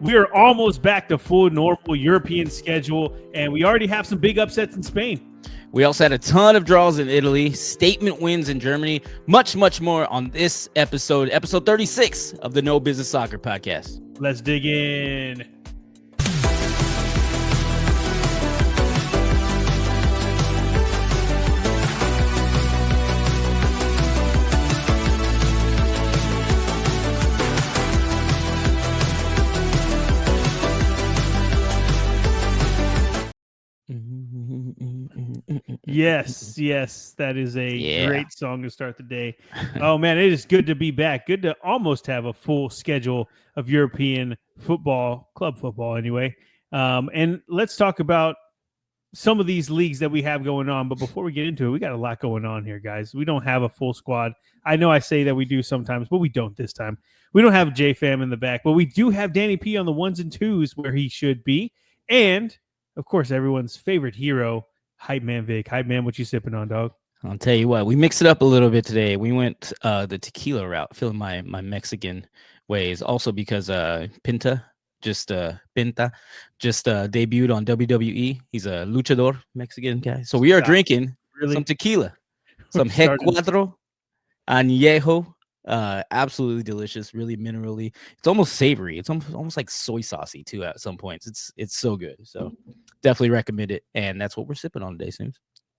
We are almost back to full normal European schedule, and we already have some big upsets in Spain. We also had a ton of draws in Italy, statement wins in Germany, much more on this episode 36 of the No Business Soccer Podcast. Let's dig in. Yes, that is a great song to start the day. Oh, man, it is good to be back. Good to almost have a full schedule of European football, club football anyway. And let's talk about some of these leagues that we have going on. But before we get into it, we got a lot going on here, guys. We don't have a full squad. I know I say that we do sometimes, but we don't this time. We don't have J-Fam in the back, but we do have Danny P on the ones and twos where he should be. And, of course, everyone's favorite hero, Hype Man Vic. Hype Man, what you sipping on, dog? I'll tell you what, we mixed it up a little bit today. We went the tequila route, feeling my Mexican ways. Also because Pinta just debuted on WWE. He's a luchador Mexican guy. So we are drinking some tequila, some Hecuadro Añejo. Absolutely delicious, really minerally. It's almost savory. It's almost like soy saucy too at some points. It's so good. So definitely recommend it. And that's what we're sipping on today, Sims.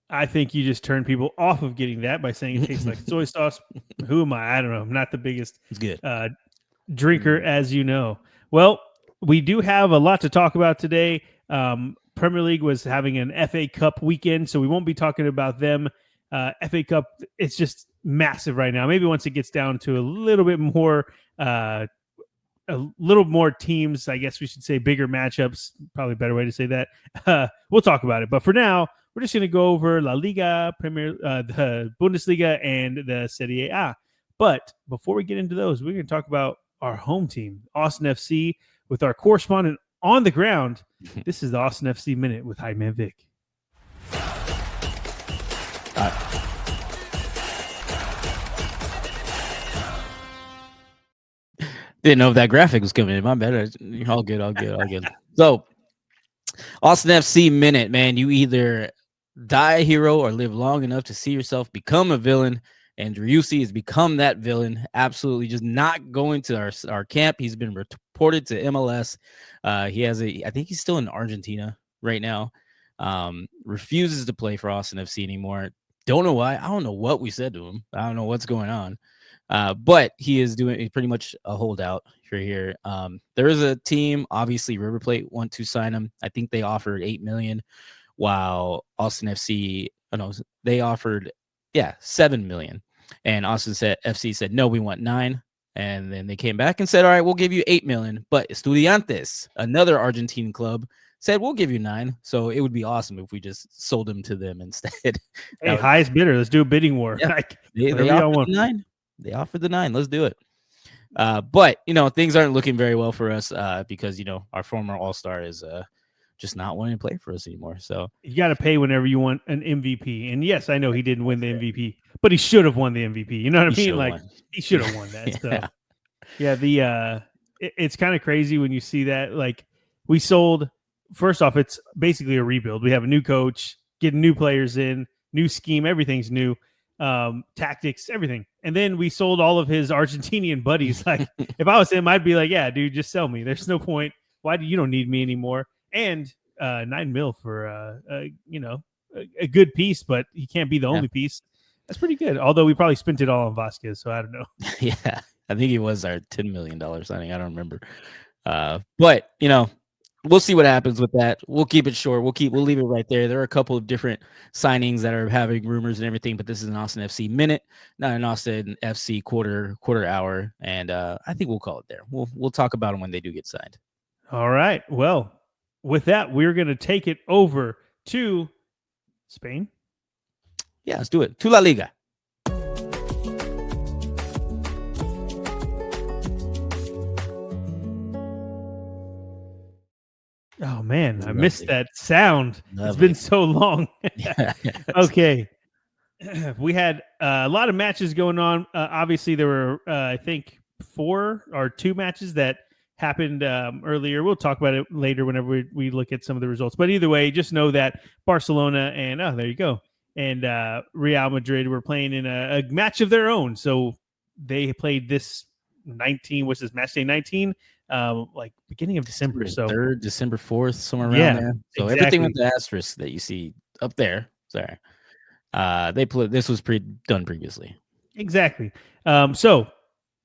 I think you just turned people off of getting that by saying it tastes like soy sauce. Who am I? I don't know. I'm not the biggest drinker, as you know. Well, we do have a lot to talk about today. Premier League was having an FA Cup weekend, so we won't be talking about them. FA Cup, it's just massive right now. Maybe once it gets down to a little bit more teams, I guess we should say bigger matchups, probably a better way to say that. We'll talk about it. But for now, we're just going to go over La Liga, the Bundesliga, and the Serie A. But before we get into those, we're going to talk about our home team, Austin FC, with our correspondent on the ground. This is the Austin FC Minute with Hype Man Vic. Didn't know if that graphic was coming in. My bad. All good. So, Austin FC Minute, man. You either die a hero or live long enough to see yourself become a villain. And Driussi has become that villain. Absolutely just not going to our camp. He's been reported to MLS. I think he's still in Argentina right now. Refuses to play for Austin FC anymore. Don't know why. I don't know what we said to him. I don't know what's going on. But he's pretty much a holdout for here. There is a team, obviously River Plate want to sign him. I think they offered $8 million, while Austin FC, they offered $7 million. And Austin FC said, no, we want $9 million. And then they came back and said, all right, we'll give you $8 million. But Estudiantes, another Argentine club, said, we'll give you $9 million. So it would be awesome if we just sold him to them instead. Hey, highest bidder. Let's do a bidding war. Yeah. They offered the $9 million. They offered the $9 million. Let's do it. But, things aren't looking very well for us because, our former all-star is just not wanting to play for us anymore. So you got to pay whenever you want an MVP. And yes, I know he didn't win the MVP, but he should have won the MVP. You know what I mean? Like he should have won that. So it's kind of crazy when you see that. Like we sold, first off, it's basically a rebuild. We have a new coach, getting new players in, new scheme, everything's new. Tactics, everything. And then we sold all of his Argentinian buddies. Like if I was him, I'd be like, yeah, dude, just sell me. There's no point. Why do you don't need me anymore? And $9 million for a good piece, but he can't be the only piece. That's pretty good. Although we probably spent it all on Vasquez, so I don't know. Yeah, I think it was our $10 million signing. I don't remember. But we'll see what happens with that. We'll keep it short. We'll leave it right there. There are a couple of different signings that are having rumors and everything, but this is an Austin FC minute, not an Austin FC quarter hour. And I think we'll call it there. We'll talk about them when they do get signed. All right. Well, with that, we're going to take it over to Spain. Yeah, let's do it. To La Liga. Oh, man, I missed that sound. It's been so long. Okay. We had a lot of matches going on. Obviously, there were, I think, 2 matches that happened earlier. We'll talk about it later whenever we look at some of the results. But either way, just know that Barcelona and there you go, and Real Madrid were playing in a match of their own. So they played this 19, what's this, match day 19, like beginning of December. So 3rd, December 4th, somewhere around there. So exactly. Everything with the asterisk that you see up there. Sorry. This was done previously. Exactly. So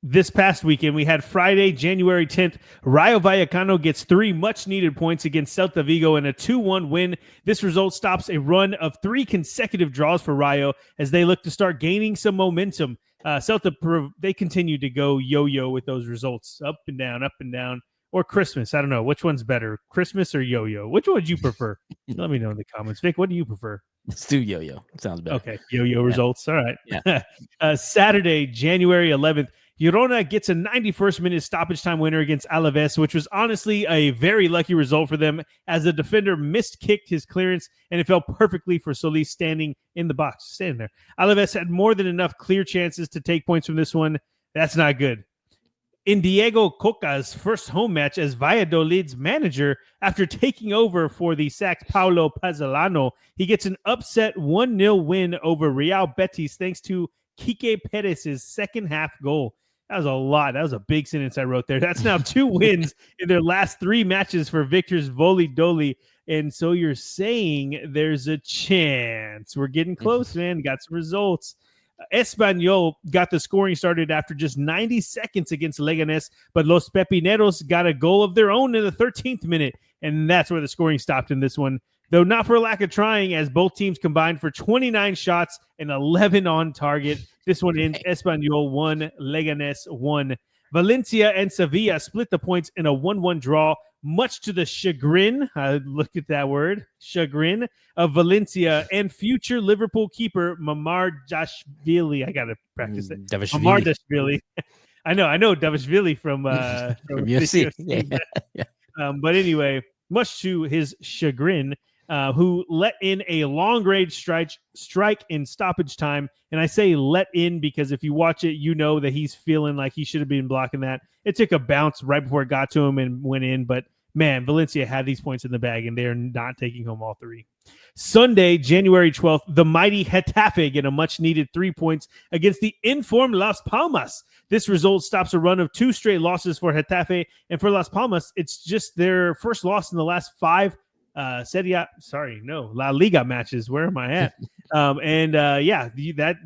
this past weekend, we had Friday, January 10th. Rayo Vallecano gets 3 much-needed points against Celta Vigo in a 2-1 win. This result stops a run of 3 consecutive draws for Rayo as they look to start gaining some momentum. Celta, they continue to go yo-yo with those results, up and down, or Christmas. I don't know. Which one's better, Christmas or yo-yo? Which one would you prefer? Let me know in the comments. Vic, what do you prefer? Let's do yo-yo. Sounds better. Okay, yo-yo results. All right. Yeah. Saturday, January 11th, Girona gets a 91st minute stoppage time winner against Alaves, which was honestly a very lucky result for them as the defender miskicked his clearance and it fell perfectly for Solis standing in the box. Standing there. Alaves had more than enough clear chances to take points from this one. That's not good. In Diego Coca's first home match as Valladolid's manager, after taking over for the sacked Paulo Pazzolano, he gets an upset 1-0 win over Real Betis thanks to Quique Perez's second half goal. That was a lot. That was a big sentence I wrote there. That's now 2 wins in their last 3 matches for Victor's Valladolid. And so you're saying there's a chance. We're getting close, man. Got some results. Espanyol got the scoring started after just 90 seconds against Leganes, but Los Pepineros got a goal of their own in the 13th minute, and that's where the scoring stopped in this one. Though not for lack of trying, as both teams combined for 29 shots and 11 on target. This one ends Espanyol 1, Leganes 1. Valencia and Sevilla split the points in a 1-1 draw, much to the chagrin, look at that word, chagrin, of Valencia and future Liverpool keeper Mamardashvili. I got to practice it. Mamardashvili. I know Davishvili from UFC. Yeah. But anyway, much to his chagrin, who let in a long-range strike in stoppage time. And I say let in because if you watch it, you know that he's feeling like he should have been blocking that. It took a bounce right before it got to him and went in. But, man, Valencia had these points in the bag, and they are not taking home all 3. Sunday, January 12th, the mighty Getafe get a much-needed 3 points against the informed Las Palmas. This result stops a run of 2 straight losses for Getafe, and for Las Palmas, it's just their first loss in the last 5 La Liga matches. Where am I at?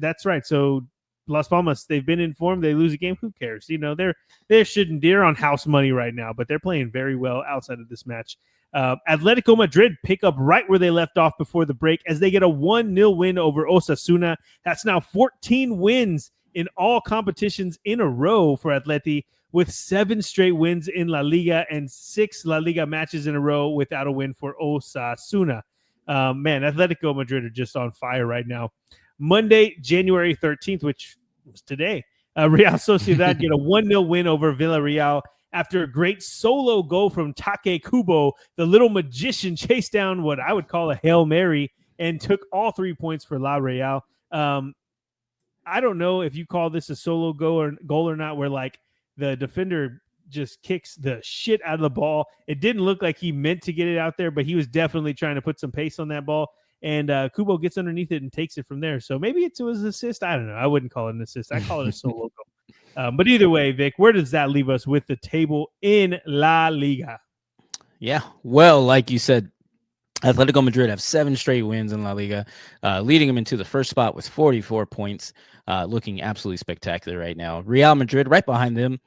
That's right. So Las Palmas, they've been informed. They lose a game. Who cares? You know, they're on house money right now, but they're playing very well outside of this match. Atletico Madrid pick up right where they left off before the break as they get a 1-0 win over Osasuna. That's now 14 wins in all competitions in a row for Atleti, with 7 straight wins in La Liga and 6 La Liga matches in a row without a win for Osasuna. Man, Atletico Madrid are just on fire right now. Monday, January 13th, which was today, Real Sociedad get a 1-0 win over Villarreal after a great solo goal from Take Kubo. The little magician chased down what I would call a Hail Mary and took all 3 points for La Real. I don't know if you call this a solo goal or not, where like the defender just kicks the shit out of the ball. It didn't look like he meant to get it out there, but he was definitely trying to put some pace on that ball. And Kubo gets underneath it and takes it from there. So maybe it was an assist. I don't know. I wouldn't call it an assist. I call it a solo goal. But either way, Vic, where does that leave us with the table in La Liga? Yeah, well, like you said, Atletico Madrid have 7 straight wins in La Liga, leading them into the first spot with 44 points, looking absolutely spectacular right now. Real Madrid right behind them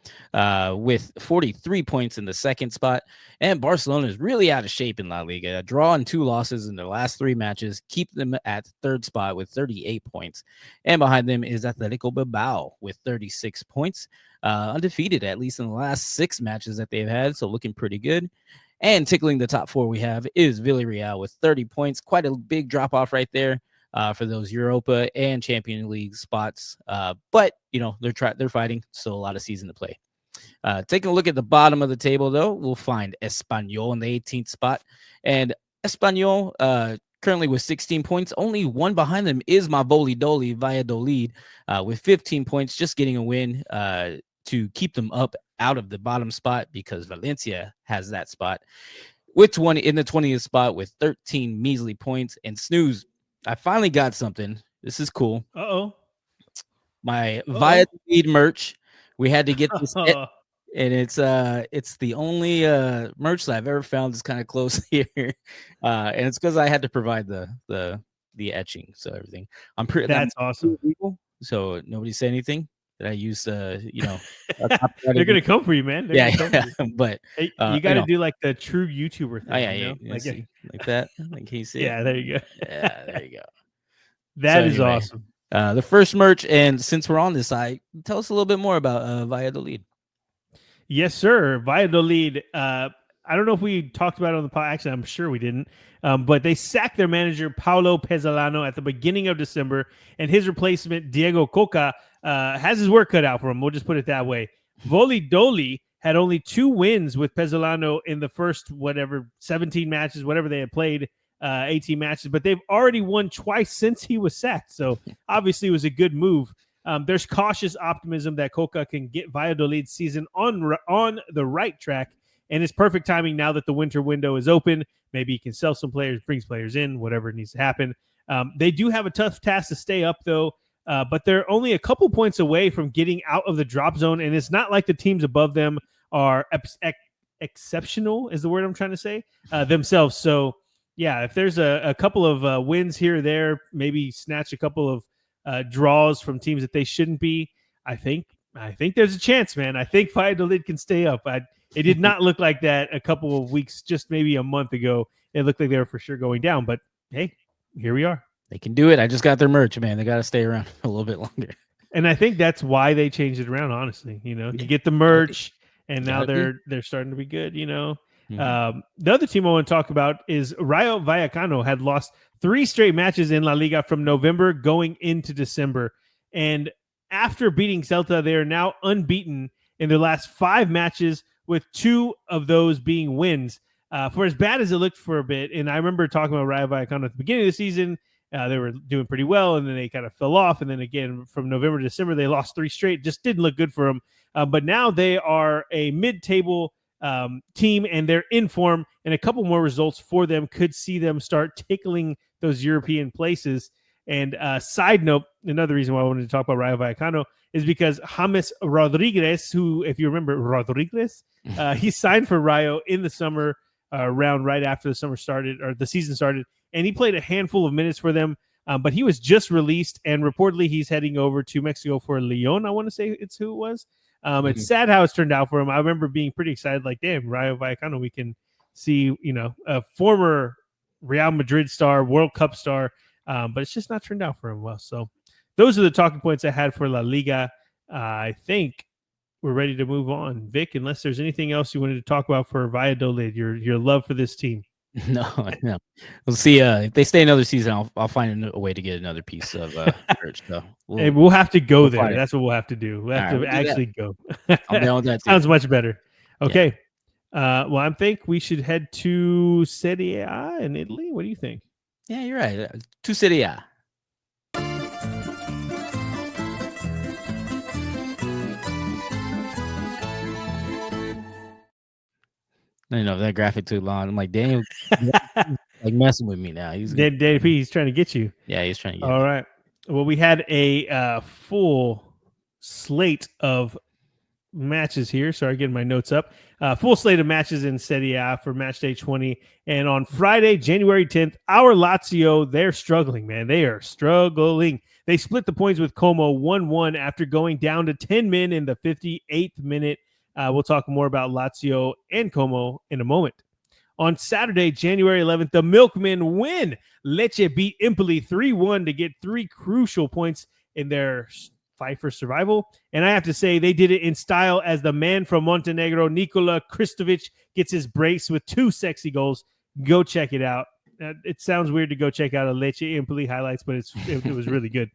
with 43 points in the second spot, and Barcelona is really out of shape in La Liga. A draw and 2 losses in their last 3 matches keep them at third spot with 38 points, and behind them is Atletico Bilbao with 36 points, undefeated at least in the last 6 matches that they've had, so looking pretty good. And tickling the top 4 we have is Villarreal with 30 points. Quite a big drop-off right there for those Europa and Champions League spots. But, you know, they're fighting. Still a lot of season to play. Taking a look at the bottom of the table, though, we'll find Espanyol in the 18th spot. And Espanyol currently with 16 points. Only one behind them is my Valladolid with 15 points, just getting a win. to keep them up out of the bottom spot, because Valencia has that spot with 20 in the 20th spot with 13 measly points. And snooze, I finally got something. This is cool. My Valladolid merch. We had to get this, and it's the only merch that I've ever found that's kind of close here, and it's because I had to provide the etching, so everything. I'm pretty. That's awesome. Legal, so nobody said anything that I used. They're gonna come for you, man. But hey, you got to do like the true YouTuber thing. Oh, yeah, like that. Like he said. Yeah, there you go. Yeah, there you go. That is awesome. The first merch, and since we're on this side, tell us a little bit more about Valladolid. Yes, sir. Valladolid. I don't know if we talked about it on the podcast. Actually, I'm sure we didn't. But they sacked their manager, Paulo Pezzolano, at the beginning of December, and his replacement, Diego Coca, has his work cut out for him. We'll just put it that way. Valladolid had only 2 wins with Pezzolano in the first, 17 matches, whatever they had played, 18 matches. But they've already won twice since he was sacked. So obviously it was a good move. There's cautious optimism that Coca can get Valladolid's season on the right track. And it's perfect timing now that the winter window is open. Maybe he can sell some players, brings players in, whatever needs to happen. They do have a tough task to stay up, though. But they're only a couple points away from getting out of the drop zone. And it's not like the teams above them are exceptional, is the word I'm trying to say, themselves. So, yeah, if there's a couple of wins here or there, maybe snatch a couple of draws from teams that they shouldn't be, I think there's a chance, man. I think Valladolid can stay up. It did not look like that a couple of weeks, just maybe a month ago. It looked like they were for sure going down. But, hey, here we are. They can do it. I just got their merch, man. They got to stay around a little bit longer. And I think that's why they changed it around, honestly. You get the merch, and now they're starting to be good, Mm-hmm. The other team I want to talk about is Rayo Vallecano had lost 3 straight matches in La Liga from November going into December. And after beating Celta, they are now unbeaten in their last 5 matches, with 2 of those being wins. For as bad as it looked for a bit, and I remember talking about Rayo Vallecano at the beginning of the season, they were doing pretty well, and then they kind of fell off. And then again, from November to December, they lost 3 straight. Just didn't look good for them. But now they are a mid-table team, and they're in form, and a couple more results for them could see them start tickling those European places. And side note, another reason why I wanted to talk about Rayo Vallecano is because James Rodriguez, who, if you remember Rodriguez, he signed for Rayo in the summer round right after the summer started, or the season started, and he played a handful of minutes for them. But he was just released, and reportedly he's heading over to Mexico for Leon. I want to say it's who it was. It's sad how it's turned out for him. I remember being pretty excited, like, damn, Rayo Vallecano, we can see, a former Real Madrid star, World Cup star, but it's just not turned out for him well. So those are the talking points I had for La Liga. I think we're ready to move on. Vic, unless there's anything else you wanted to talk about for Valladolid, your love for this team. No. We'll see. If they stay another season, I'll find a way to get another piece of merch. So we'll have to go there. That's what we'll have to do. We'll have to actually go. I'm down with that too. Sounds much better. Okay. Yeah. Well, I think we should head to Serie A in Italy. What do you think? Yeah, you're right. To Serie A. That graphic too long. I'm like, Daniel, like messing with me now. He's trying to get you. Yeah, he's trying to get All right. Well, we had a full slate of matches here. Sorry, getting my notes up. Full slate of matches in Serie A for match day 20. And on Friday, January 10th, our Lazio, they're struggling, man. They are struggling. They split the points with Como 1-1 after going down to 10 men in the 58th minute. We'll talk more about Lazio and Como in a moment. On Saturday, January 11th, the Milkmen win. Lecce beat Empoli 3-1 to get 3 crucial points in their fight for survival. And I have to say, they did it in style as the man from Montenegro, Nikola Kristovic, gets his brace with 2 sexy goals. Go check it out. It sounds weird to go check out a Lecce Empoli highlights, but it was really good.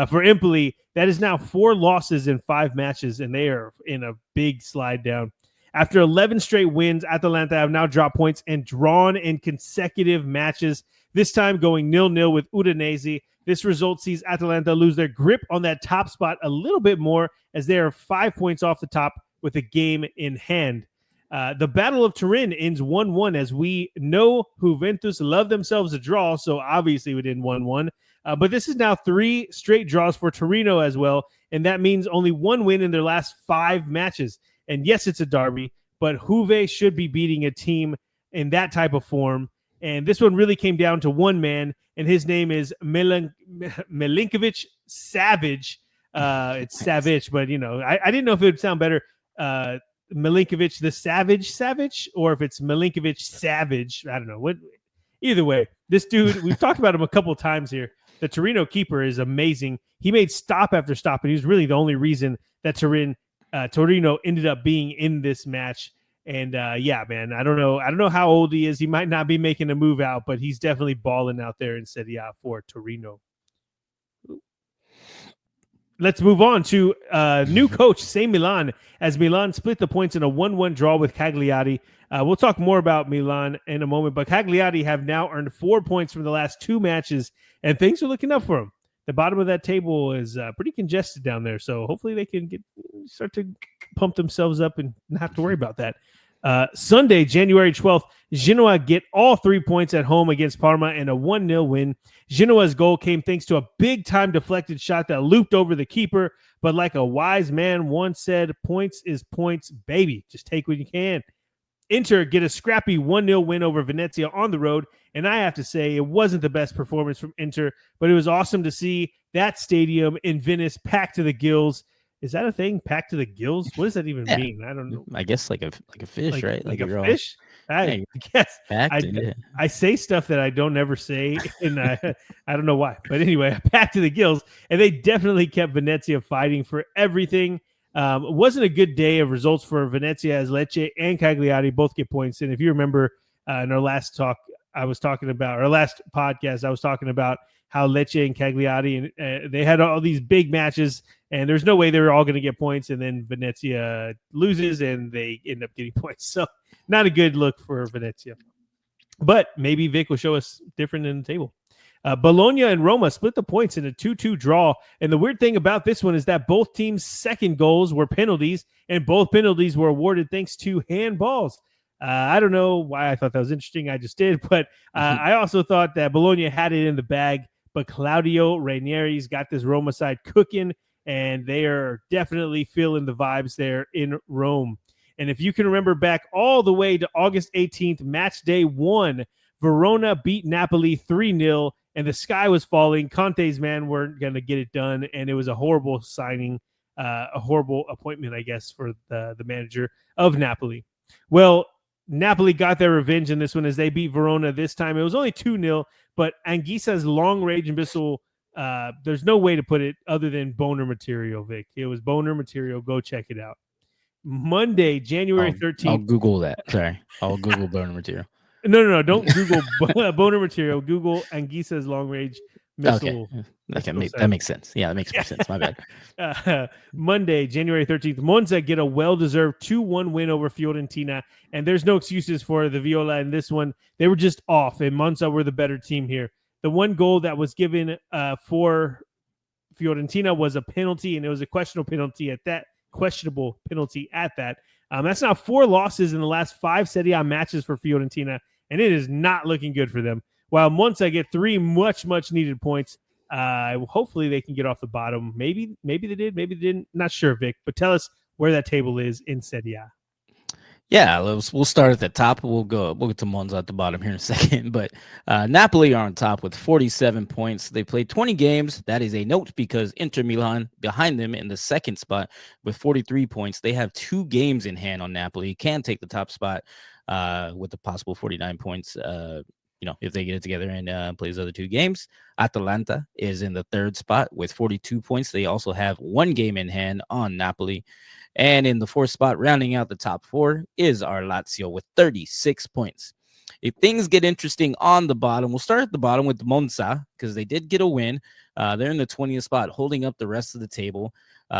For Empoli, that is now 4 losses in 5 matches, and they are in a big slide down. After 11 straight wins, Atalanta have now dropped points and drawn in consecutive matches, this time going 0-0 with Udinese. This result sees Atalanta lose their grip on that top spot a little bit more, as they are 5 points off the top with a game in hand. The Battle of Turin ends 1-1, as we know Juventus love themselves a draw, so obviously we didn't 1-1. But this is now 3 straight draws for Torino as well, and that means only 1 win in their last 5 matches. And yes, it's a derby, but Juve should be beating a team in that type of form. And this one really came down to one man, and his name is Milinkovic Savic. It's Savage, but I didn't know if it would sound better. Milinkovic the Savage, or if it's Milinkovic Savage. I don't know what. Either way, this dude, we've talked about him a couple of times here. The Torino keeper is amazing. He made stop after stop, and he was really the only reason that Torino ended up being in this match. And yeah, man, I don't know how old he is. He might not be making a move out, but he's definitely balling out there in Serie A for Torino. Let's move on to new coach, AC Milan, as Milan split the points in a 1-1 draw with Cagliari. We'll talk more about Milan in a moment, but Cagliari have now earned 4 points from the last 2 matches, and things are looking up for them. The bottom of that table is pretty congested down there, so hopefully they can start to pump themselves up and not have to worry about that. Sunday, January 12th, Genoa get all 3 points at home against Parma and a 1-0 win. Genoa's goal came thanks to a big-time deflected shot that looped over the keeper, but like a wise man once said, points is points, baby. Just take what you can. Inter get a scrappy 1-0 win over Venezia on the road, and I have to say it wasn't the best performance from Inter, but it was awesome to see that stadium in Venice packed to the gills. Is that a thing? Packed to the gills? What does that even mean? I don't know. I guess like a fish, right? Like a fish? I guess. I say stuff that I don't ever say, and I don't know why. But anyway, packed to the gills, and they definitely kept Venezia fighting for everything. It wasn't a good day of results for Venezia, as Lecce and Cagliari both get points. And if you remember in our last talk, our last podcast, I was talking about how Lecce and Cagliari, and they had all these big matches, and there's no way they were all going to get points, and then Venezia loses, and they end up getting points. So not a good look for Venezia. But maybe Vic will show us different in the table. Bologna and Roma split the points in a 2-2 draw, and the weird thing about this one is that both teams' second goals were penalties, and both penalties were awarded thanks to handballs. I don't know why I thought that was interesting. I just did, but I also thought that Bologna had it in the bag, but Claudio Ranieri's got this Roma side cooking, and they are definitely feeling the vibes there in Rome. And if you can remember back all the way to August 18th, match day 1, Verona beat Napoli 3-0, and the sky was falling. Conte's men weren't going to get it done, and it was a horrible signing, a horrible appointment, I guess, for the manager of Napoli. Well, Napoli got their revenge in this one as they beat Verona this time. It was only 2-0, but Anguissa's long-range missile, there's no way to put it other than boner material, Vic. It was boner material. Go check it out. Monday, January 13th. I'll Google that. Sorry. I'll Google boner material. No. Don't Google boner material. Google Anguissa's long-range missile. Okay. That makes sense. Yeah, that makes more sense. My bad. Monday, January 13th, Monza get a well-deserved 2-1 win over Fiorentina, and there's no excuses for the Viola in this one. They were just off, and Monza were the better team here. The one goal that was given for Fiorentina was a penalty, and it was a questionable penalty at that. That's now 4 losses in the last 5 Serie A matches for Fiorentina, and it is not looking good for them. While Monza get 3 much needed points, hopefully they can get off the bottom. Maybe they did, maybe they didn't. Not sure, Vic. But tell us where that table is in Serie A. Yeah, we'll start at the top. We'll get to Monza at the bottom here in a second. But Napoli are on top with 47 points. They played 20 games. That is a note because Inter Milan behind them in the second spot with 43 points. They have 2 games in hand on Napoli. Can take the top spot with the possible 49 points. If they get it together and play those other 2 games. Atalanta is in the 3rd spot with 42 points. They also have 1 game in hand on Napoli. And in the 4th spot, rounding out the top 4, is our Lazio with 36 points. If things get interesting on the bottom, we'll start at the bottom with Monza because they did get a win. They're in the 20th spot, holding up the rest of the table.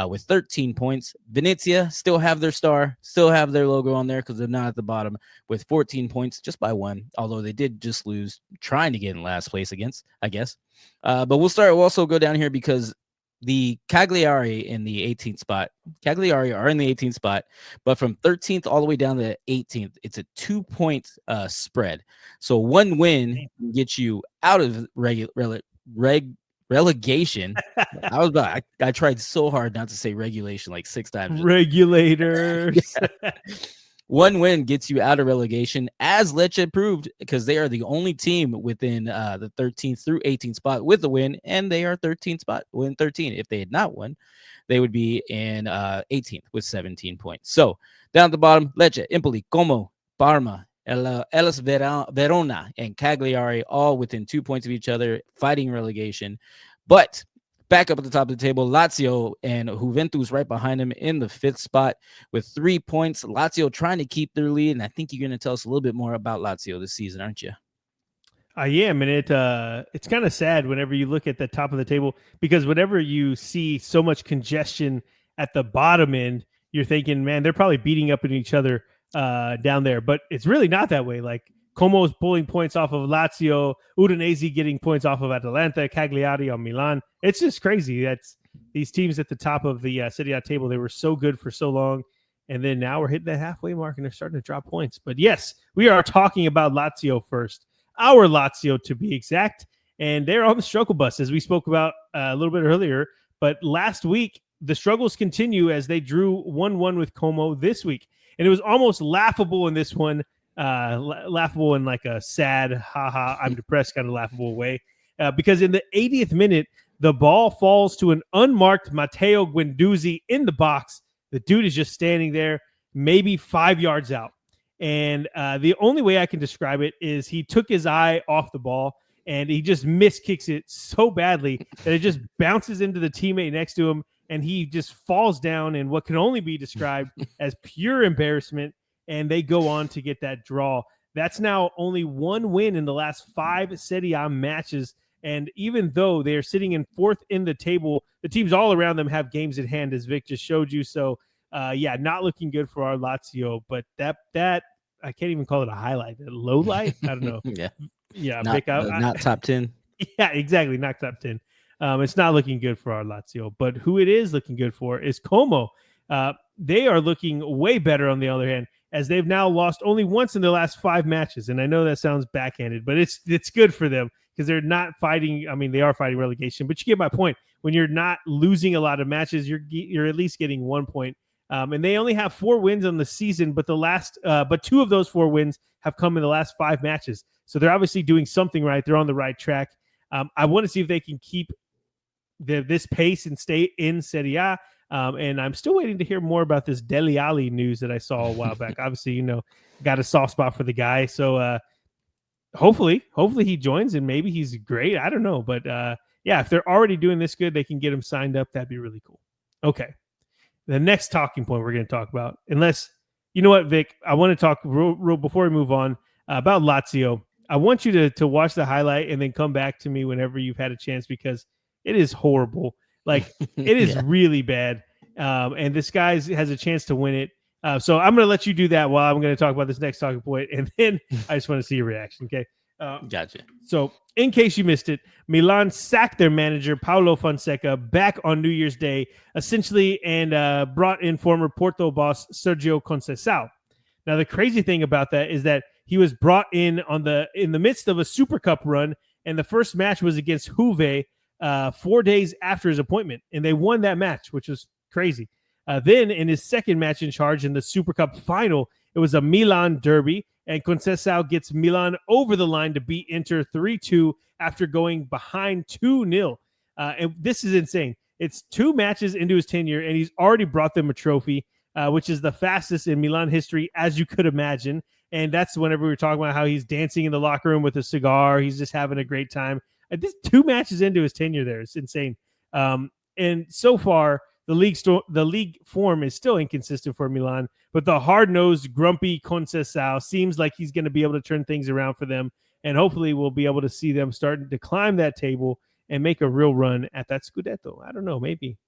with 13 points. Venezia still have their star, still have their logo on there because they're not at the bottom with 14 points, just by one, although they did just lose, trying to get in last place against, I guess. But we'll also go down here because the Cagliari in the 18th spot. Cagliari are in the 18th spot, but from 13th all the way down to 18th, it's a 2-point spread. So one win gets you out of relegation. I tried so hard not to say regulation like 6 times. Regulators. One win gets you out of relegation, as Lecce proved, because they are the only team within the 13th through 18th spot with a win, and they are 13th spot, win 13. If they had not won, they would be in 18th with 17 points. So down at the bottom, Lecce, Empoli, Como, Parma, Hellas Verona, and Cagliari, all within 2 points of each other, fighting relegation. But back up at the top of the table, Lazio and Juventus right behind them in the 5th spot with 3 points. Lazio trying to keep their lead, and I think you're going to tell us a little bit more about Lazio this season, aren't you? I am, and it's kind of sad whenever you look at the top of the table, because whenever you see so much congestion at the bottom end, you're thinking, man, they're probably beating up at each other down there. But it's really not that way. Like, Como's pulling points off of Lazio, Udinese getting points off of Atalanta, Cagliari on Milan. It's just crazy. That's these teams at the top of the Serie A table. They were so good for so long, and then now we're hitting the halfway mark, and they're starting to drop points. But yes, we are talking about Lazio first. Our Lazio, to be exact, and they're on the struggle bus, as we spoke about a little bit earlier. But last week, the struggles continue as they drew 1-1 with Como this week. And it was almost laughable in this one, laughable in like a sad, haha, I'm depressed kind of laughable way. Because in the 80th minute, the ball falls to an unmarked Matteo Guendouzi in the box. The dude is just standing there, maybe 5 yards out. And the only way I can describe it is he took his eye off the ball and he just miskicks it so badly that it just bounces into the teammate next to him, and he just falls down in what can only be described as pure embarrassment, and they go on to get that draw. That's now only one win in the last 5 Serie A matches, and even though they're sitting in 4th in the table, the teams all around them have games at hand, as Vic just showed you. So not looking good for our Lazio, but that I can't even call it a highlight, a low light. I don't know. yeah, Vic, not top 10. Yeah, exactly, not top 10. It's not looking good for our Lazio, but who it is looking good for is Como. They are looking way better on the other hand, as they've now lost only once in the last 5 matches. And I know that sounds backhanded, but it's good for them because they're not fighting. I mean, they are fighting relegation, but you get my point. When you're not losing a lot of matches, you're at least getting 1 point. And they only have 4 wins on the season, but but 2 of those 4 wins have come in the last 5 matches. So they're obviously doing something right. They're on the right track. I want to see if they can keep this pace and stay in Serie A. And I'm still waiting to hear more about this Dele Alli news that I saw a while back. Obviously, got a soft spot for the guy. So hopefully he joins, and maybe he's great. I don't know. But if they're already doing this good, they can get him signed up. That'd be really cool. Okay. The next talking point we're going to talk about, unless, you know what, Vic, I want to talk before we move on about Lazio. I want you to watch the highlight and then come back to me whenever you've had a chance, because it is horrible. Like, it is really bad. And this guy has a chance to win it. So I'm going to let you do that while I'm going to talk about this next talking point. And then I just want to see your reaction. Okay. Gotcha. So in case you missed it, Milan sacked their manager, Paulo Fonseca, back on New Year's Day, essentially, and brought in former Porto boss Sergio Conceição. Now, the crazy thing about that is that he was brought in in the midst of a Super Cup run, and the first match was against Juve 4 days after his appointment, and they won that match, which was crazy. Then, in his second match in charge in the Super Cup final, it was a Milan derby, and Conceição gets Milan over the line to beat Inter 3-2 after going behind 2-0. And this is insane. It's 2 matches into his tenure, and he's already brought them a trophy, which is the fastest in Milan history, as you could imagine. And that's whenever we were talking about how he's dancing in the locker room with a cigar. He's just having a great time. This 2 matches into his tenure there. It's insane. And so far, the league form is still inconsistent for Milan, but the hard-nosed, grumpy Conceição seems like he's going to be able to turn things around for them, and hopefully we'll be able to see them starting to climb that table and make a real run at that Scudetto. I don't know, maybe.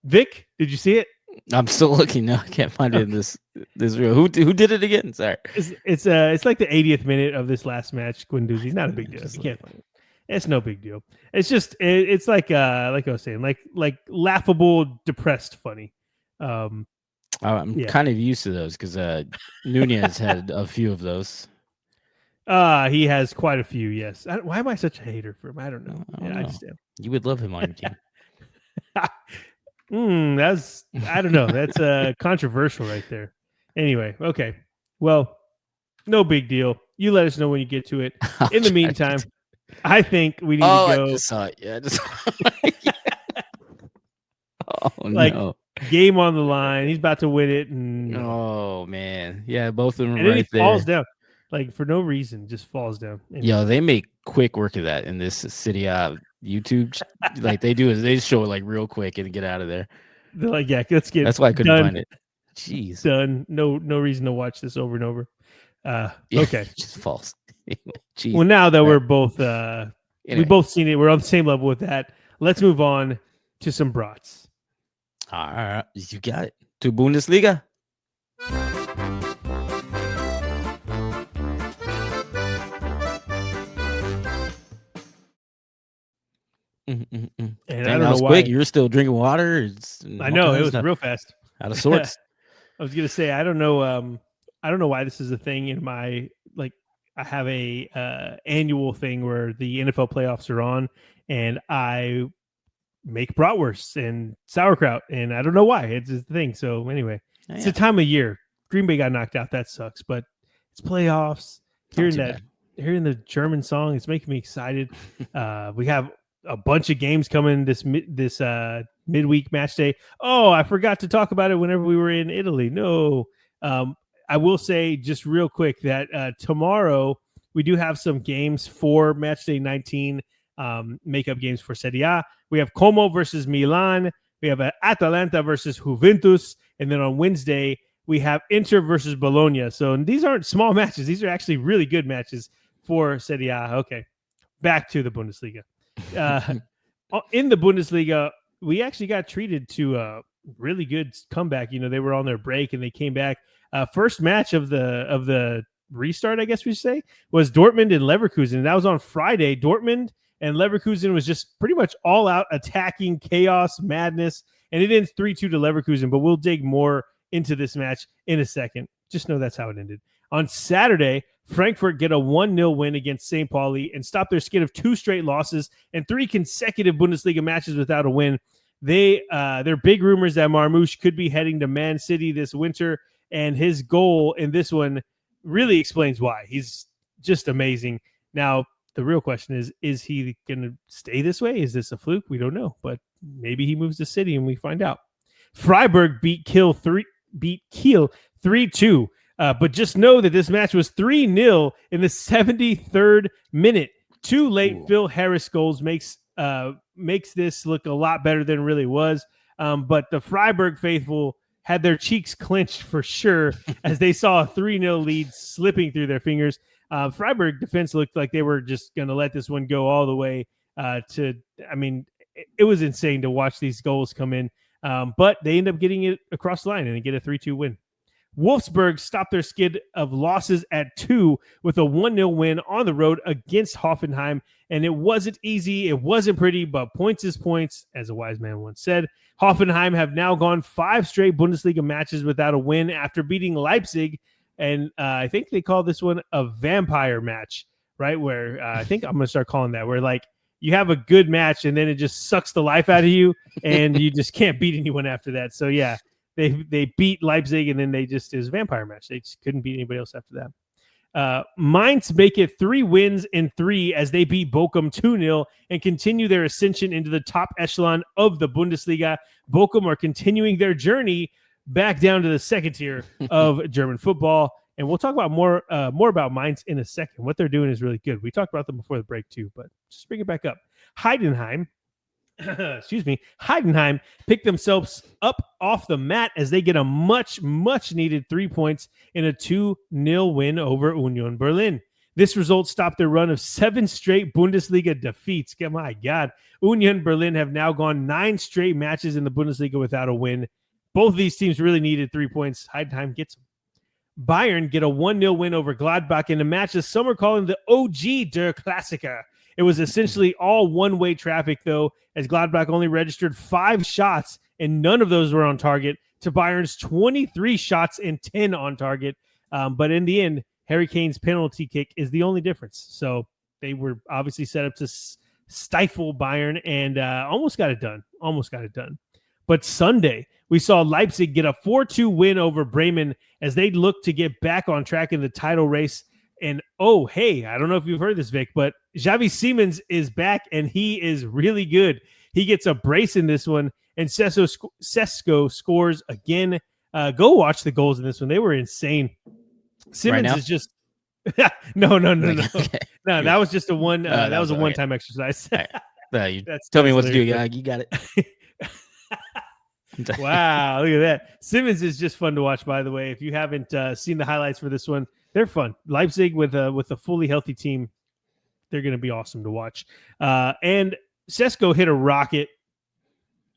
Vic, did you see it? I'm still looking now. I can't find it in this reel. Who did it again? Sorry. It's like the 80th minute of this last match. Guendouzi's not a big deal. You can't find it. It's no big deal. It's just it's like I was saying, like laughable, depressed, funny. I'm kind of used to those because Nunez had a few of those. He has quite a few. Yes. Why am I such a hater for him? I don't know. I just am. You would love him on your team. That's I don't know. That's controversial right there. Anyway, okay. Well, no big deal. You let us know when you get to it. In the meantime, I think we need to go. I just saw it. Yeah, no. Game on the line. He's about to win it. And oh man, yeah, both of them. And then he falls down, like for no reason, just falls down. Anyway. Yo, they make quick work of that in this Serie A YouTube. Like they do is they show it like real quick and get out of there. They're like, yeah, let's get. That's why I couldn't find it. Jeez, done. No reason to watch this over and over. Okay, just false. Jeez. Well, now that we're both anyway. We both seen it, we're on the same level with that. Let's move on to some brats. All right, you got it. To Bundesliga. And dang, I don't know why quick. You're still drinking water. I know it was real fast. Out of sorts. I was gonna say I don't know why this is a thing in my I have a annual thing where the NFL playoffs are on, and I make bratwurst and sauerkraut, and I don't know why. It's a thing. So anyway, it's a time of year. Green Bay got knocked out. That sucks, but it's playoffs. Hearing the German song, it's making me excited. We have a bunch of games coming this midweek match day. Oh, I forgot to talk about it whenever we were in Italy. No, I will say just real quick that tomorrow we do have some games for match day 19, makeup games for Serie A. We have Como versus Milan. We have Atalanta versus Juventus. And then on Wednesday, we have Inter versus Bologna. So these aren't small matches. These are actually really good matches for Serie A. Okay, back to the Bundesliga. In the Bundesliga, we actually got treated to a really good comeback. You know, they were on their break and they came back. First match of the restart, I guess we say, was Dortmund and Leverkusen. And that was on Friday. Dortmund and Leverkusen was just pretty much all out attacking, chaos, madness. And it ends 3-2 to Leverkusen, but we'll dig more into this match in a second. Just know that's how it ended. On Saturday, Frankfurt get a 1-0 win against St. Pauli and stop their skid of 2 straight losses and 3 consecutive Bundesliga matches without a win. There are big rumors that Marmoush could be heading to Man City this winter, and his goal in this one really explains why. He's just amazing. Now, the real question is he going to stay this way? Is this a fluke? We don't know, but maybe he moves to City and we find out. Freiburg beat Kiel 3-2. But just know that this match was 3-0 in the 73rd minute. 2 late Phil Harris goals makes this look a lot better than it really was. But the Freiburg faithful had their cheeks clenched for sure as they saw a 3-0 lead slipping through their fingers. Freiburg defense looked like they were just going to let this one go all the way it was insane to watch these goals come in. But they end up getting it across the line and they get a 3-2 win. Wolfsburg stopped their skid of losses at 2 with a 1-0 win on the road against Hoffenheim. And it wasn't easy. It wasn't pretty, but points is points, as a wise man once said. Hoffenheim have now gone 5 straight Bundesliga matches without a win after beating Leipzig. And I think they call this one a vampire match, right? Where I think I'm going to start calling that, where like you have a good match and then it just sucks the life out of you and you just can't beat anyone after that. So yeah. They beat Leipzig, and then it was a vampire match. They just couldn't beat anybody else after that. Mainz make it 3 wins in 3 as they beat Bochum 2-0 and continue their ascension into the top echelon of the Bundesliga. Bochum are continuing their journey back down to the second tier of German football. And we'll talk about more about Mainz in a second. What they're doing is really good. We talked about them before the break too, but just bring it back up. Heidenheim picked themselves up off the mat as they get a much, much needed 3 points in a 2-0 win over Union Berlin. This result stopped their run of 7 straight Bundesliga defeats. My God. Union Berlin have now gone 9 straight matches in the Bundesliga without a win. Both of these teams really needed 3 points. Heidenheim gets them. Bayern get a 1-0 win over Gladbach in a match that some are calling the OG der Klassiker. It was essentially all one-way traffic, though, as Gladbach only registered 5 shots, and none of those were on target, to Bayern's 23 shots and 10 on target. But in the end, Harry Kane's penalty kick is the only difference. So they were obviously set up to stifle Bayern and almost got it done. But Sunday, we saw Leipzig get a 4-2 win over Bremen as they look to get back on track in the title race. And, oh, hey, I don't know if you've heard this, Vic, but Xavi Simons is back, and he is really good. He gets a brace in this one, and Sesko scores again. Go watch the goals in this one. They were insane. Simmons is just no. Okay. No, that was just a one. That was a one-time exercise. You tell me what to do. Yeah, you got it. Wow, look at that. Simmons is just fun to watch, by the way. If you haven't seen the highlights for this one, they're fun. Leipzig with a fully healthy team, they're going to be awesome to watch. And Sesko hit a rocket.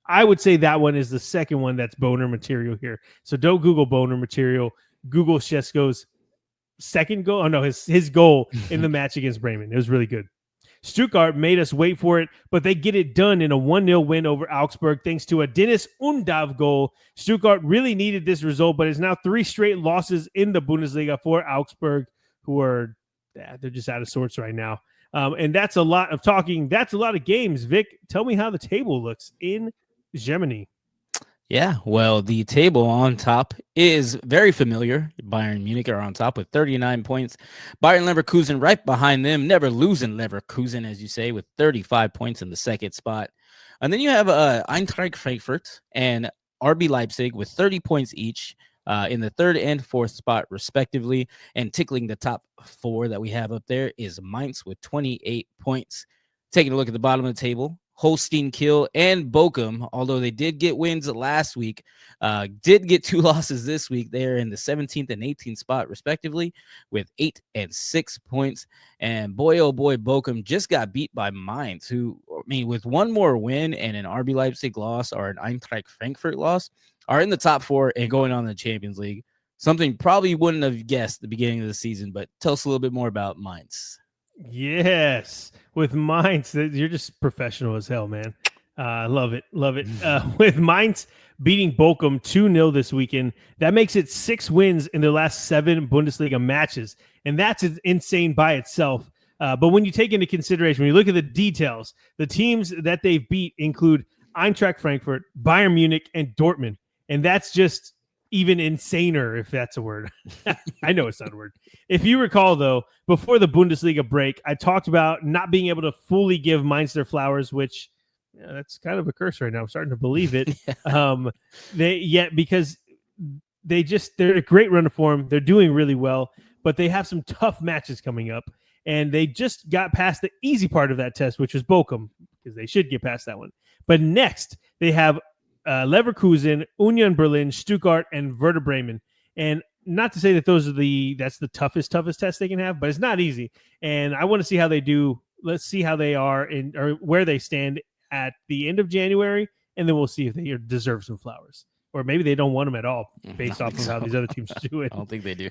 I would say that one is the second one that's boner material here. So don't Google boner material. Google Sesko's second goal. Oh, no, his goal in the match against Bremen. It was really good. Stuttgart made us wait for it, but they get it done in a 1-0 win over Augsburg thanks to a Dennis Undav goal. Stuttgart really needed this result, but it's now 3 straight losses in the Bundesliga for Augsburg, who are they're just out of sorts right now. And that's a lot of talking. That's a lot of games. Vic, tell me how the table looks in Germany. Yeah, well, the table on top is very familiar. Bayern Munich are on top with 39 points. Bayern Leverkusen right behind them, never losing Leverkusen, as you say, with 35 points in the second spot. And then you have Eintracht Frankfurt and RB Leipzig with 30 points each in the third and fourth spot, respectively. And tickling the top 4 that we have up there is Mainz with 28 points. Taking a look at the bottom of the table, Holstein Kiel and Bochum, although they did get wins last week, did get 2 losses this week. They're in the 17th and 18th spot, respectively, with 8 and 6 points. And boy, oh boy, Bochum just got beat by Mainz, who, I mean, with one more win and an RB Leipzig loss or an Eintracht Frankfurt loss, are in the top 4 and going on the Champions League. Something probably wouldn't have guessed at the beginning of the season, but tell us a little bit more about Mainz. Yes, with Mainz, you're just professional as hell, man. Love it. With Mainz beating Bochum 2-0 this weekend, that makes it 6 wins in their last 7 Bundesliga matches, and that's insane by itself. But when you take into consideration, when you look at the details, the teams that they've beat include Eintracht Frankfurt, Bayern Munich, and Dortmund, and that's just even insaner, if that's a word. I know it's not a word. If you recall, though, before the Bundesliga break, I talked about not being able to fully give Mainz their flowers, which that's kind of a curse right now. I'm starting to believe it. Because they're a great run of form. They're doing really well, but they have some tough matches coming up, and they just got past the easy part of that test, which was Bochum, because they should get past that one. But next, they have Leverkusen, Union Berlin, Stuttgart, and Werder Bremen. And not to say that that's the toughest test they can have, but it's not easy. And I want to see how they do. Let's see how they are or where they stand at the end of January, and then we'll see if they deserve some flowers. Or maybe they don't want them at all based off of how these other teams do it. I don't think they do.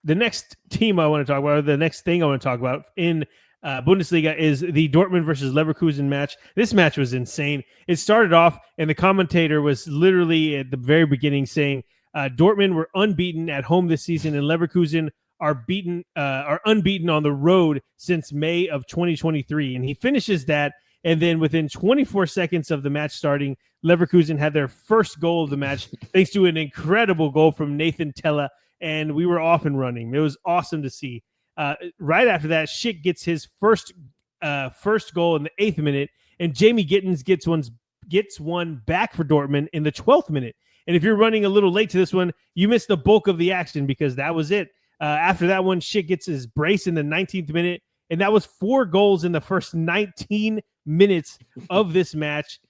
The next team I want to talk about, or the next thing I want to talk about in Bundesliga is the Dortmund versus Leverkusen match. This match was insane. It started off, and the commentator was literally at the very beginning saying Dortmund were unbeaten at home this season, and Leverkusen are unbeaten on the road since May of 2023. And he finishes that, and then within 24 seconds of the match starting, Leverkusen had their first goal of the match thanks to an incredible goal from Nathan Tella, and we were off and running. It was awesome to see. Right after that, Schick gets his first goal in the 8th minute, and Jamie Gittins gets one back for Dortmund in the 12th minute. And if you're running a little late to this one, you missed the bulk of the action because that was it. After that one, Schick gets his brace in the 19th minute, and that was 4 goals in the first 19 minutes of this match.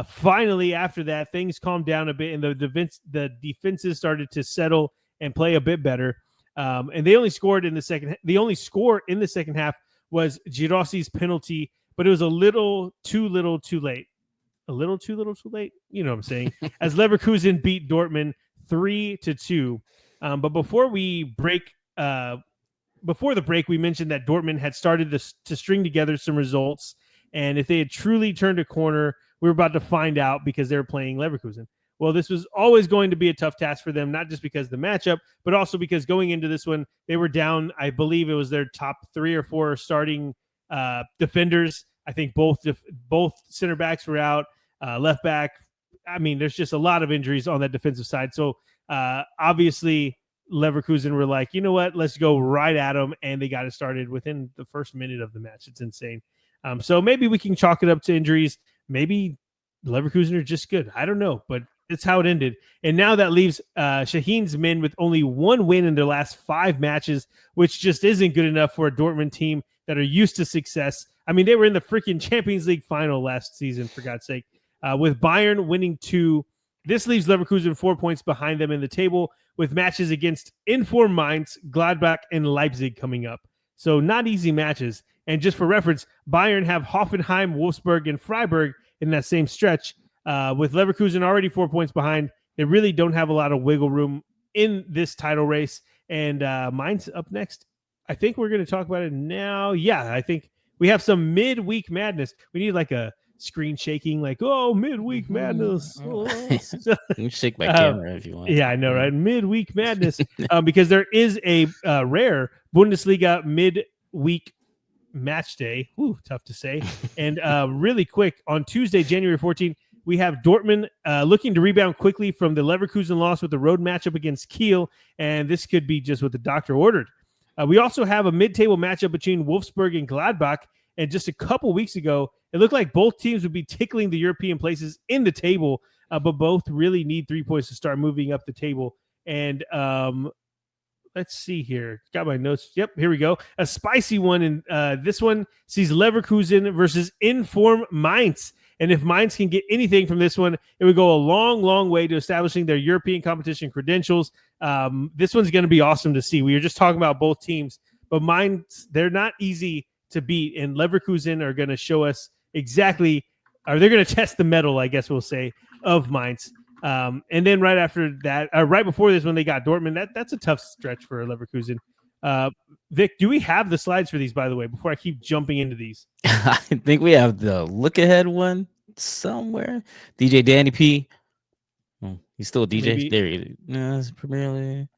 Finally, after that, things calmed down a bit, and the defenses started to settle and play a bit better. And they only scored in the second. The only score in the second half was Girossi's penalty, but it was a little too late. A little too late. You know what I'm saying? As Leverkusen beat Dortmund 3-2. But before the break, we mentioned that Dortmund had started to string together some results. And if they had truly turned a corner, we were about to find out because they were playing Leverkusen. Well, this was always going to be a tough task for them, not just because of the matchup, but also because going into this one, they were down, I believe it was their top 3 or 4 starting defenders. I think both center backs were out, left back. I mean, there's just a lot of injuries on that defensive side. So obviously Leverkusen were like, you know what, let's go right at them. And they got it started within the first minute of the match. It's insane. So maybe we can chalk it up to injuries. Maybe Leverkusen are just good. I don't know, but it's how it ended. And now that leaves Shaheen's men with only 1 win in their last 5 matches, which just isn't good enough for a Dortmund team that are used to success. I mean, they were in the freaking Champions League final last season, for God's sake, with Bayern winning 2. This leaves Leverkusen 4 points behind them in the table with matches against informed Mainz, Gladbach, and Leipzig coming up. So not easy matches. And just for reference, Bayern have Hoffenheim, Wolfsburg, and Freiburg in that same stretch. With Leverkusen already 4 points behind, they really don't have a lot of wiggle room in this title race. And Mainz up next. I think we're going to talk about it now. Yeah, I think we have some midweek madness. We need like a screen shaking, like, oh, midweek madness. Oh. You can shake my camera if you want. Yeah, I know, right? Midweek madness. Because there is a rare Bundesliga midweek match day. Ooh, tough to say. And really quick, on Tuesday, January 14th, we have Dortmund looking to rebound quickly from the Leverkusen loss with the road matchup against Kiel, and this could be just what the doctor ordered. We also have a mid-table matchup between Wolfsburg and Gladbach, and just a couple weeks ago, it looked like both teams would be tickling the European places in the table, but both really need 3 points to start moving up the table. And let's see here. Got my notes. Yep, here we go. A spicy one, and this one sees Leverkusen versus informed Mainz. And if Mainz can get anything from this one, it would go a long, long way to establishing their European competition credentials. This one's going to be awesome to see. We were just talking about both teams, but Mainz, they're not easy to beat, and Leverkusen are going to show us exactly, or they're going to test the mettle, I guess we'll say, of Mainz. And then right after that, right before this, when they got Dortmund, that's a tough stretch for Leverkusen. Vic, do we have the slides for these, by the way, before I keep jumping into these? I think we have the look ahead one somewhere. DJ Danny P. Oh, he's still a DJ. Maybe. There he is. No, it's primarily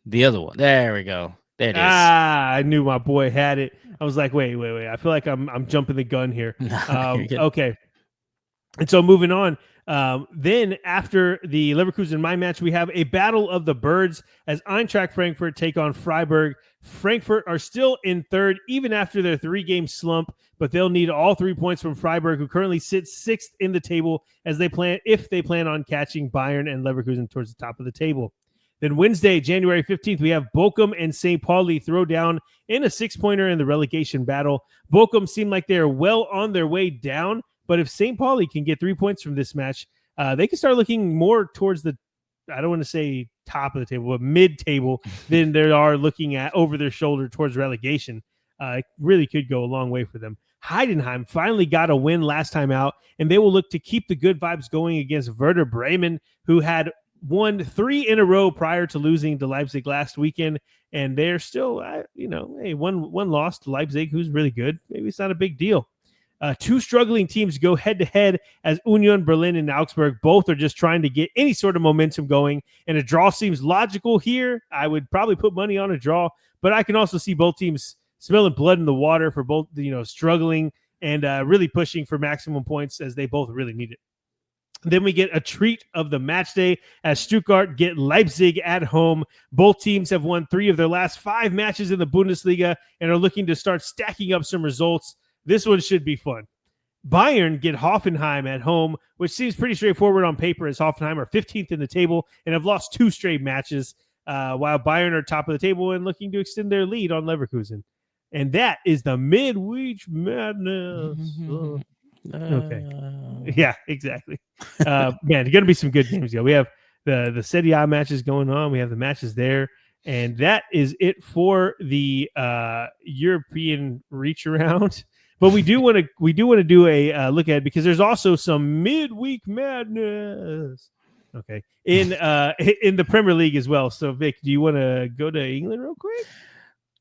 the other one. There we go. There it is. I knew my boy had it. I was like, wait. I feel like I'm jumping the gun here. Okay. And so moving on. Then after the Leverkusen Mainz match, we have a battle of the birds as Eintracht Frankfurt take on Freiburg. Frankfurt are still in third, even after their 3-game slump, but they'll need all 3 points from Freiburg, who currently sits 6th in the table if they plan on catching Bayern and Leverkusen towards the top of the table. Then Wednesday, January 15th, we have Bochum and St. Pauli throw down in a 6-pointer in the relegation battle. Bochum seem like they're well on their way down, but if St. Pauli can get 3 points from this match, they can start looking more towards the, I don't want to say top of the table, but mid-table than they are looking at over their shoulder towards relegation. It really could go a long way for them. Heidenheim finally got a win last time out, and they will look to keep the good vibes going against Werder Bremen, who had won 3 in a row prior to losing to Leipzig last weekend, and they're still, one loss to Leipzig, who's really good. Maybe it's not a big deal. 2 struggling teams go head-to-head as Union Berlin and Augsburg. Both are just trying to get any sort of momentum going, and a draw seems logical here. I would probably put money on a draw, but I can also see both teams smelling blood in the water for both, struggling and really pushing for maximum points as they both really need it. Then we get a treat of the match day as Stuttgart get Leipzig at home. Both teams have won 3 of their last 5 matches in the Bundesliga and are looking to start stacking up some results. This one should be fun. Bayern get Hoffenheim at home, which seems pretty straightforward on paper as Hoffenheim are 15th in the table and have lost 2 straight matches, while Bayern are top of the table and looking to extend their lead on Leverkusen. And that is the midweek madness. Okay. Yeah, exactly. Man, there's going to be some good games. We have the Serie A matches going on. We have the matches there. And that is it for the European reach around. But we do want to do a look at it because there's also some midweek madness. Okay, in the Premier League as well. So Vic, do you want to go to England real quick?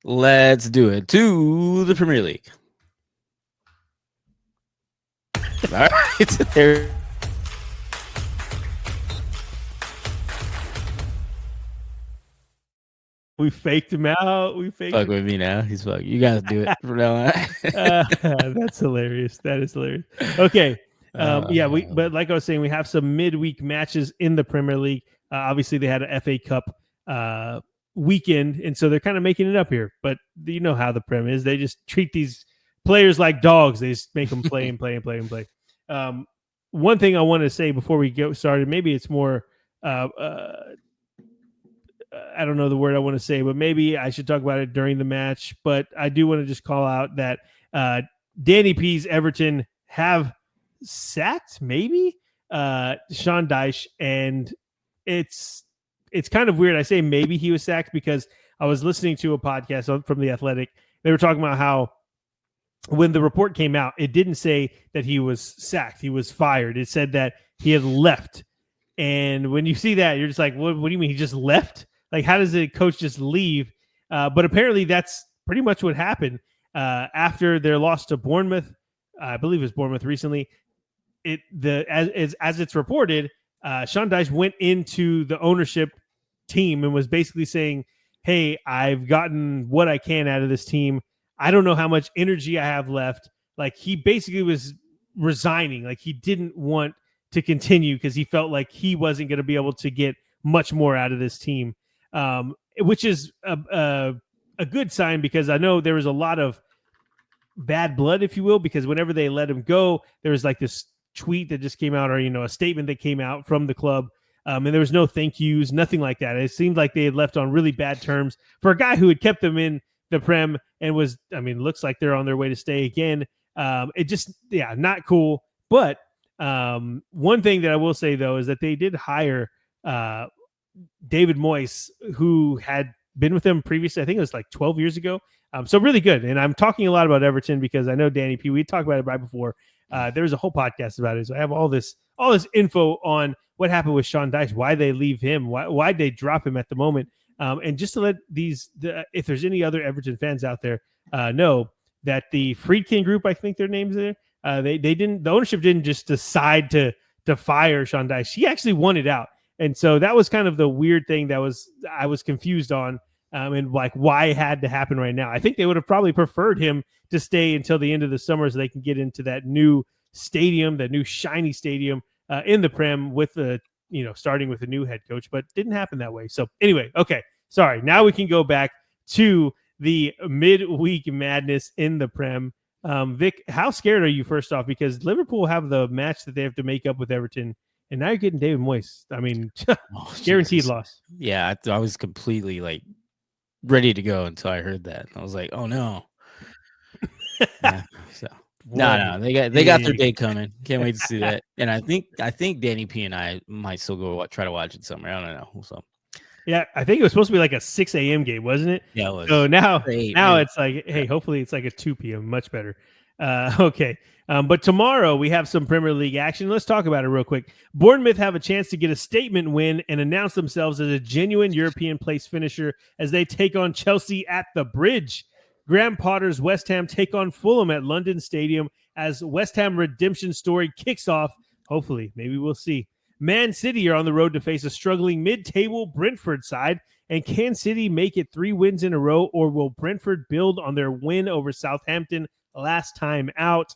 Let's do it to the Premier League. All right, there. We faked him out. We faked. Fuck with me now. He's fucking. You guys do it from now on. That's hilarious. That is hilarious. Okay. Yeah. But like I was saying, we have some midweek matches in the Premier League. Obviously, they had an FA Cup weekend, and so they're kind of making it up here. But you know how the Prem is; they just treat these players like dogs. They just make them play and play and play and play. One thing I want to say before we get started, maybe it's more. I don't know the word I want to say, but maybe I should talk about it during the match. But I do want to just call out that Danny P's Everton have sacked maybe Sean Dyche, and it's kind of weird. I say maybe he was sacked because I was listening to a podcast from The Athletic. They were talking about how when the report came out, it didn't say that he was sacked. He was fired. It said that he had left. And when you see that, you're just like, what do you mean? He just left? Like, how does a coach just leave? But apparently that's pretty much what happened after their loss to Bournemouth. I believe it was Bournemouth recently. As it's reported, Sean Dyche went into the ownership team and was basically saying, hey, I've gotten what I can out of this team. I don't know how much energy I have left. Like, he basically was resigning. Like, he didn't want to continue because he felt like he wasn't going to be able to get much more out of this team, which is a good sign because I know there was a lot of bad blood, if you will, because whenever they let him go, there was like this tweet that just came out or, a statement that came out from the club. And there was no thank yous, nothing like that. It seemed like they had left on really bad terms for a guy who had kept them in the Prem and looks like they're on their way to stay again. It just, not cool. But one thing that I will say, though, is that they did hire David Moyes, who had been with them previously. I think it was like 12 years ago. So really good. And I'm talking a lot about Everton because I know Danny P. We talked about it right before. There was a whole podcast about it. So I have all this info on what happened with Sean Dyche, why they leave him, why they drop him at the moment. And just to let if there's any other Everton fans out there know that the Friedkin Group, I think their name's there, the ownership didn't just decide to fire Sean Dyche. He actually wanted out. And so that was kind of the weird thing I was confused on and like why it had to happen right now. I think they would have probably preferred him to stay until the end of the summer so they can get into that new stadium, that new shiny stadium in the Prem with starting with a new head coach, but didn't happen that way. So anyway, okay, sorry. Now we can go back to the midweek madness in the Prem. Vic, how scared are you first off? Because Liverpool have the match that they have to make up with Everton, and now you're getting David Moyes. I mean, guaranteed loss. Yeah, I was completely like ready to go until I heard that. I was like, oh no. So no, they got their day coming. Can't wait to see that. And I think Danny P and I might still go try to watch it somewhere. I don't know. So yeah, I think it was supposed to be like a 6 a.m. game, wasn't it? Yeah, it was. So now it's like, hey, hopefully it's like a 2 p.m. Much better. Okay. But tomorrow we have some Premier League action. Let's talk about it real quick. Bournemouth have a chance to get a statement win and announce themselves as a genuine European place finisher as they take on Chelsea at the Bridge. Graham Potter's West Ham take on Fulham at London Stadium as West Ham redemption story kicks off. Hopefully, maybe we'll see. Man City are on the road to face a struggling mid-table Brentford side. And can City make it 3 wins in a row, or will Brentford build on their win over Southampton last time out?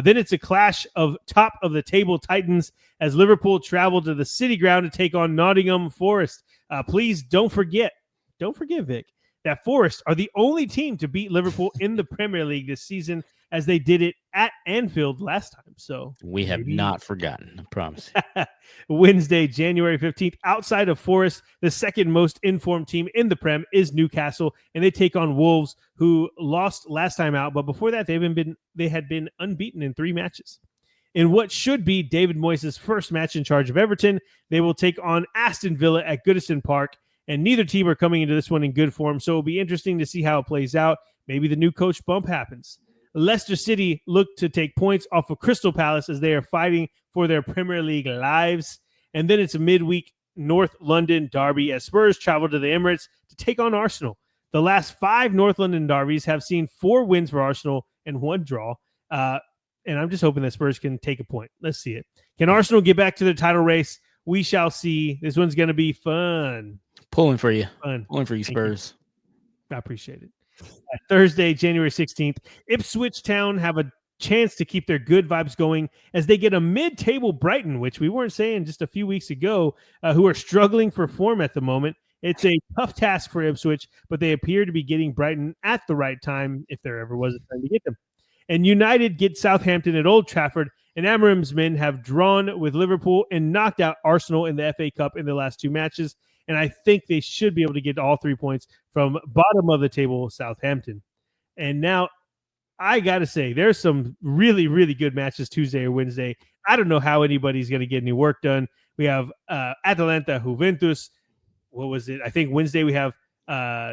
Then it's a clash of top-of-the-table Titans as Liverpool travel to the City Ground to take on Nottingham Forest. Please don't forget, Vic, that Forest are the only team to beat Liverpool in the Premier League this season as they did it at Anfield last time. So we have not forgotten, I promise. Wednesday, January 15th, outside of Forest, the second most informed team in the Prem is Newcastle, and they take on Wolves, who lost last time out. But before that, they had been unbeaten in 3 matches. In what should be David Moyes' first match in charge of Everton, they will take on Aston Villa at Goodison Park. and neither team are coming into this one in good form. So it'll be interesting to see how it plays out. Maybe the new coach bump happens. Leicester City look to take points off of Crystal Palace as they are fighting for their Premier League lives. And then it's a midweek North London derby as Spurs travel to the Emirates to take on Arsenal. The last 5 North London derbies have seen 4 wins for Arsenal and 1 draw. And I'm just hoping that Spurs can take a point. Let's see it. Can Arsenal get back to their title race? We shall see. This one's going to be fun. Pulling for you. Pulling for you, Spurs. I appreciate it. Thursday, January 16th, Ipswich Town have a chance to keep their good vibes going as they get a mid-table Brighton, which we weren't saying just a few weeks ago, who are struggling for form at the moment. It's a tough task for Ipswich, but they appear to be getting Brighton at the right time if there ever was a time to get them. And United get Southampton at Old Trafford, and Amorim's men have drawn with Liverpool and knocked out Arsenal in the FA Cup in the last 2 matches. And I think they should be able to get all 3 points from bottom of the table Southampton. And now I got to say, there's some really, really good matches Tuesday or Wednesday. I don't know how anybody's going to get any work done. We have Atalanta, Juventus. What was it? I think Wednesday we have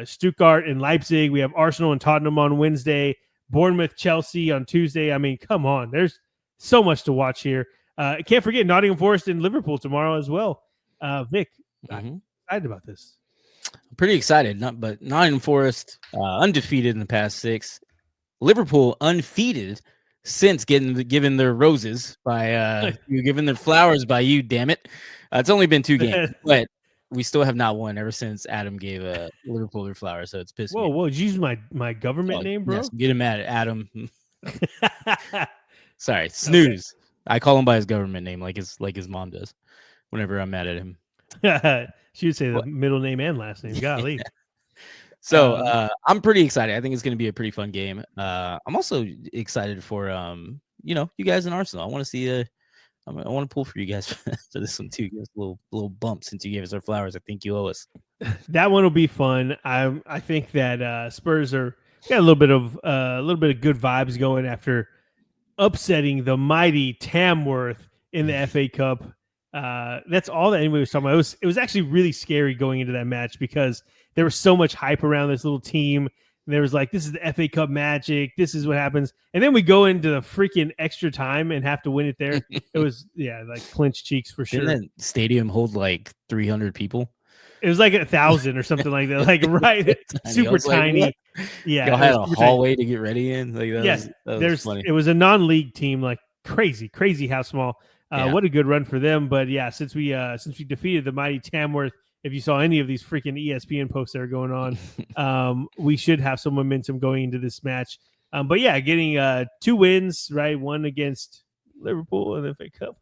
Stuttgart and Leipzig. We have Arsenal and Tottenham on Wednesday. Bournemouth, Chelsea on Tuesday. I mean, come on. There's so much to watch here. I can't forget Nottingham Forest and Liverpool tomorrow as well. Vic, I'm excited about this. I'm pretty excited. But Nottingham Forest undefeated in the past 6. Liverpool undefeated since given their roses by you, given their flowers by you. Damn it! It's only been 2 games, but we still have not won ever since Adam gave Liverpool their flowers. So it's pissed me. Whoa! Did you use my government name, bro? Yes, get him mad at Adam. Sorry, Snooze. Okay. I call him by his government name, like his mom does. Whenever I'm mad at him, she would say the middle name and last name. Golly. Yeah. So I'm pretty excited. I think it's going to be a pretty fun game. I'm also excited for you guys in Arsenal. I want to see I want to pull for you guys for this one too. Give us a little bump since you gave us our flowers. I think you owe us. That one will be fun. I think that Spurs got a little bit of good vibes going after upsetting the mighty Tamworth in the FA Cup. That's all that anybody was talking about. It was actually really scary going into that match because there was so much hype around this little team. And there was like, this is the FA Cup magic. This is what happens. And then we go into the freaking extra time and have to win it there. It was, like clenched cheeks for sure. Didn't that stadium hold like 300 people? It was like 1,000 or something like that. Like, right. Super tiny. Like, yeah. Y'all had a hallway to get ready in. Like, that was funny. It was a non-league team, like crazy how small. What a good run for them. But yeah, since we defeated the mighty Tamworth, if you saw any of these freaking ESPN posts that are going on, we should have some momentum going into this match. But yeah, getting 2 wins, right? One against Liverpool in the FA Cup,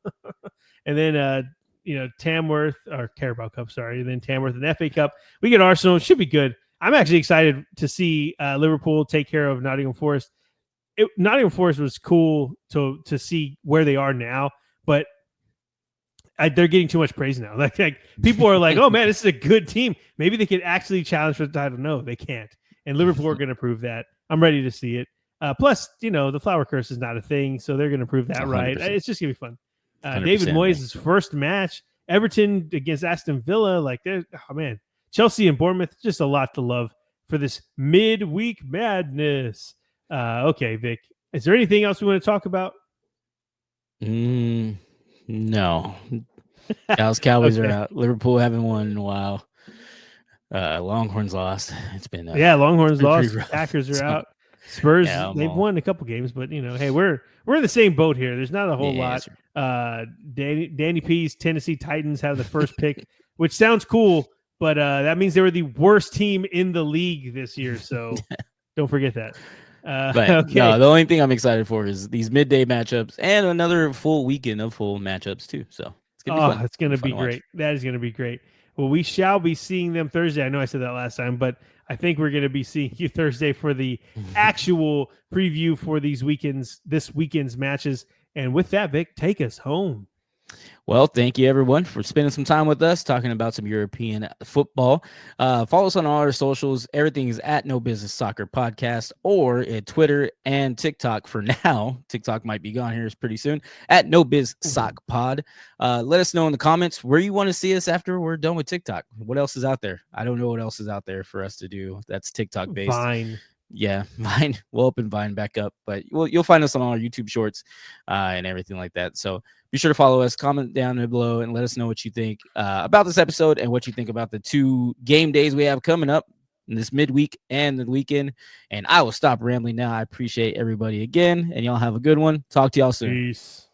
and then Tamworth or Carabao Cup, sorry, and then Tamworth and FA Cup. We get Arsenal. It should be good. I'm actually excited to see Liverpool take care of Nottingham Forest. Nottingham Forest was cool to see where they are now, but they're getting too much praise now. Like people are like, oh man, this is a good team. Maybe they could actually challenge for the title. No, they can't. And Liverpool are going to prove that. I'm ready to see it. Plus, the flower curse is not a thing, so they're going to prove that 100%. Right. It's just going to be fun. David Moyes' first match, Everton against Aston Villa. Like, oh man, Chelsea and Bournemouth, just a lot to love for this midweek madness. Okay, Vic, is there anything else we want to talk about? No. Dallas Cowboys are out. Liverpool haven't won in a while. Longhorns lost. It's been Longhorns lost. Packers are out. Spurs, they've won a couple games, but hey, we're in the same boat here. There's not a whole lot. Danny P's Tennessee Titans have the first pick, which sounds cool, but that means they were the worst team in the league this year. So don't forget that. No, the only thing I'm excited for is these midday matchups and another full weekend of full matchups too. So it's gonna be fun. It's gonna be great. That is gonna be great. Well, we shall be seeing them Thursday. I know I said that last time, but I think we're gonna be seeing you Thursday for the actual preview for this weekend's matches. And with that, Vic, take us home. Well, thank you everyone for spending some time with us talking about some European football. Follow us on all our socials. Everything is at No Business Soccer Podcast or at Twitter and TikTok for now. TikTok might be gone here pretty soon at No Biz Sock Pod. Let us know in the comments where you want to see us after we're done with TikTok. What else is out there? I don't know what else is out there for us to do that's TikTok based. Vine. Yeah, Vine. We'll open Vine back up, but you'll find us on all our YouTube shorts and everything like that. So be sure to follow us, comment down below, and let us know what you think about this episode and what you think about the 2 game days we have coming up in this midweek and the weekend. And I will stop rambling now. I appreciate everybody again, and y'all have a good one. Talk to y'all soon. Peace.